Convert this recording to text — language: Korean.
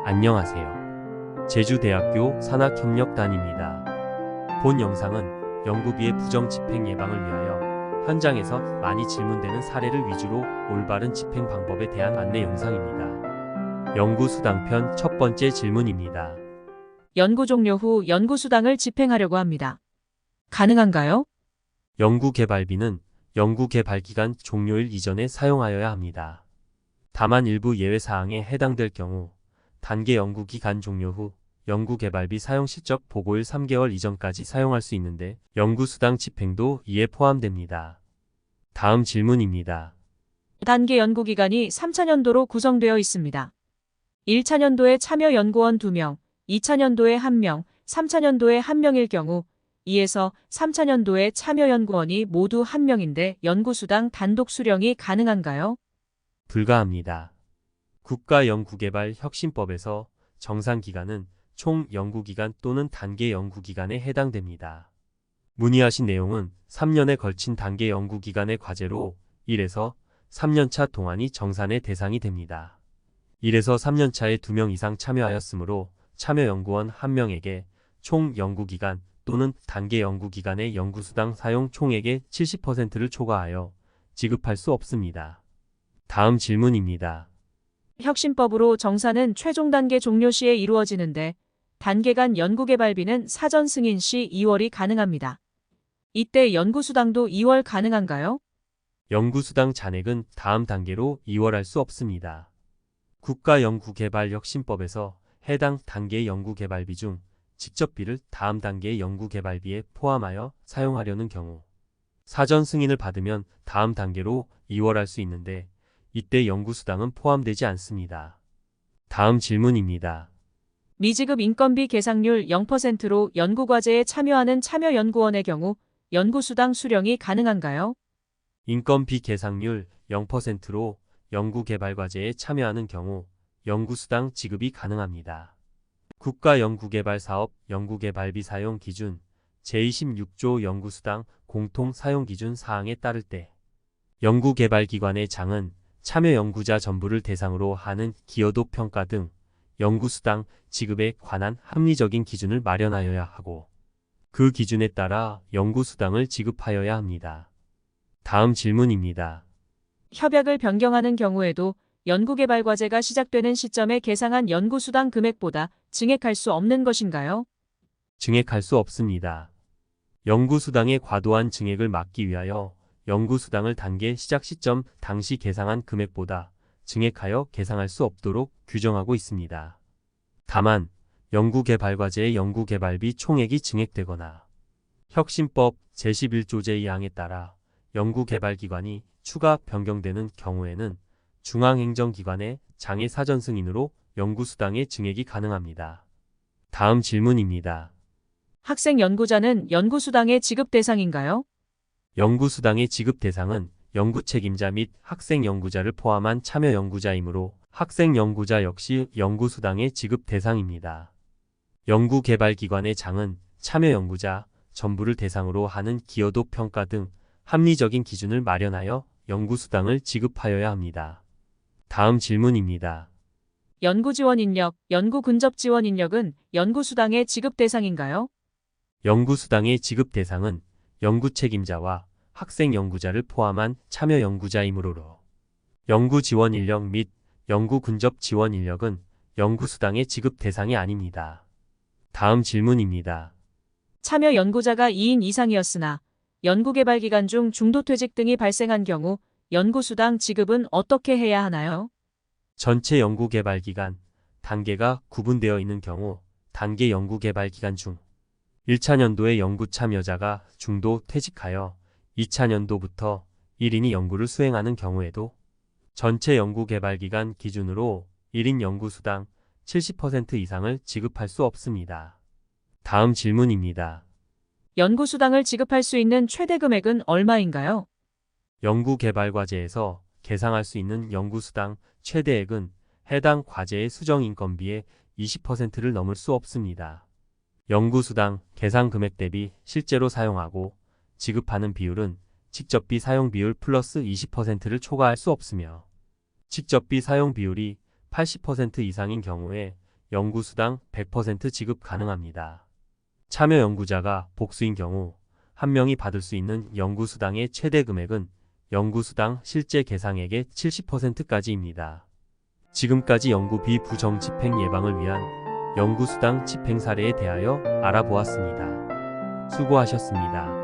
안녕하세요. 제주대학교 산학협력단입니다. 본 영상은 연구비의 부정 집행 예방을 위하여 현장에서 많이 질문되는 사례를 위주로 올바른 집행 방법에 대한 안내 영상입니다. 연구수당편 첫 번째 질문입니다. 연구 종료 후 연구수당을 집행하려고 합니다. 가능한가요? 연구개발비는 연구개발기간 종료일 이전에 사용하여야 합니다. 다만 일부 예외사항에 해당될 경우 단계 연구기간 종료 후 연구개발비 사용 실적 보고일 3개월 이전까지 사용할 수 있는데 연구수당 집행도 이에 포함됩니다. 다음 질문입니다. 단계 연구기간이 3차년도로 구성되어 있습니다. 1차년도에 참여 연구원 2명, 2차년도에 1명, 3차년도에 1명일 경우 2에서 3차년도에 참여 연구원이 모두 1명인데 연구수당 단독 수령이 가능한가요? 불가합니다. 국가연구개발혁신법에서 정상기간은 총 연구기간 또는 단계 연구기간에 해당됩니다. 문의하신 내용은 3년에 걸친 단계 연구기간의 과제로 1에서 3년차 동안이 정산의 대상이 됩니다. 1에서 3년차에 2명 이상 참여하였으므로 참여연구원 1명에게 총 연구기간 또는 단계 연구기간의 연구수당 사용 총액의 70%를 초과하여 지급할 수 없습니다. 다음 질문입니다. 혁신법으로 정산은 최종 단계 종료 시에 이루어지는데 단계 간 연구개발비는 사전 승인 시 2월이 가능합니다. 이때 연구수당도 2월 가능한가요? 연구수당 잔액은 다음 단계로 2월할 수 없습니다. 국가연구개발혁신법에서 해당 단계의 연구개발비 중 직접비를 다음 단계의 연구개발비에 포함하여 사용하려는 경우 사전 승인을 받으면 다음 단계로 2월할 수 있는데 이때 연구수당은 포함되지 않습니다. 다음 질문입니다. 미지급 인건비 계상률 0%로 연구과제에 참여하는 참여연구원의 경우 연구수당 수령이 가능한가요? 인건비 계상률 0%로 연구개발과제에 참여하는 경우 연구수당 지급이 가능합니다. 국가연구개발사업 연구개발비 사용 기준 제26조 연구수당 공통사용기준 사항에 따를 때 연구개발기관의 장은 참여 연구자 전부를 대상으로 하는 기여도 평가 등 연구수당 지급에 관한 합리적인 기준을 마련하여야 하고 그 기준에 따라 연구수당을 지급하여야 합니다. 다음 질문입니다. 협약을 변경하는 경우에도 연구개발과제가 시작되는 시점에 계상한 연구수당 금액보다 증액할 수 없는 것인가요? 증액할 수 없습니다. 연구수당의 과도한 증액을 막기 위하여 연구수당을 단계 시작 시점 당시 계상한 금액보다 증액하여 계상할 수 없도록 규정하고 있습니다. 다만 연구개발과제의 연구개발비 총액이 증액되거나 혁신법 제11조 제2항에 따라 연구개발기관이 추가 변경되는 경우에는 중앙행정기관의 장의 사전 승인으로 연구수당의 증액이 가능합니다. 다음 질문입니다. 학생 연구자는 연구수당의 지급 대상인가요? 연구수당의 지급 대상은 연구책임자 및 학생 연구자를 포함한 참여 연구자이므로 학생 연구자 역시 연구수당의 지급 대상입니다. 연구개발기관의 장은 참여 연구자 전부를 대상으로 하는 기여도 평가 등 합리적인 기준을 마련하여 연구수당을 지급하여야 합니다. 다음 질문입니다. 연구지원 인력, 연구근접지원 인력은 연구수당의 지급 대상인가요? 연구수당의 지급 대상은 연구책임자와 학생 연구자를 포함한 참여 연구자이므로 연구지원 인력 및 연구근접 지원 인력은 연구수당의 지급 대상이 아닙니다. 다음 질문입니다. 참여 연구자가 2인 이상이었으나 연구개발기간 중 중도퇴직 등이 발생한 경우 연구수당 지급은 어떻게 해야 하나요? 전체 연구개발기간 단계가 구분되어 있는 경우 단계 연구개발기간 중 1차년도에 연구 참여자가 중도 퇴직하여 2차년도부터 1인이 연구를 수행하는 경우에도 전체 연구개발기간 기준으로 1인 연구수당 70% 이상을 지급할 수 없습니다. 다음 질문입니다. 연구수당을 지급할 수 있는 최대 금액은 얼마인가요? 연구개발과제에서 계상할 수 있는 연구수당 최대액은 해당 과제의 수정인건비의 20%를 넘을 수 없습니다. 연구수당 계상 금액 대비 실제로 사용하고 지급하는 비율은 직접비 사용 비율 플러스 20%를 초과할 수 없으며 직접비 사용 비율이 80% 이상인 경우에 연구수당 100% 지급 가능합니다. 참여 연구자가 복수인 경우 한 명이 받을 수 있는 연구수당의 최대 금액은 연구수당 실제 계상액의 70%까지입니다. 지금까지 연구비 부정집행 예방을 위한 연구수당 집행 사례에 대하여 알아보았습니다. 수고하셨습니다.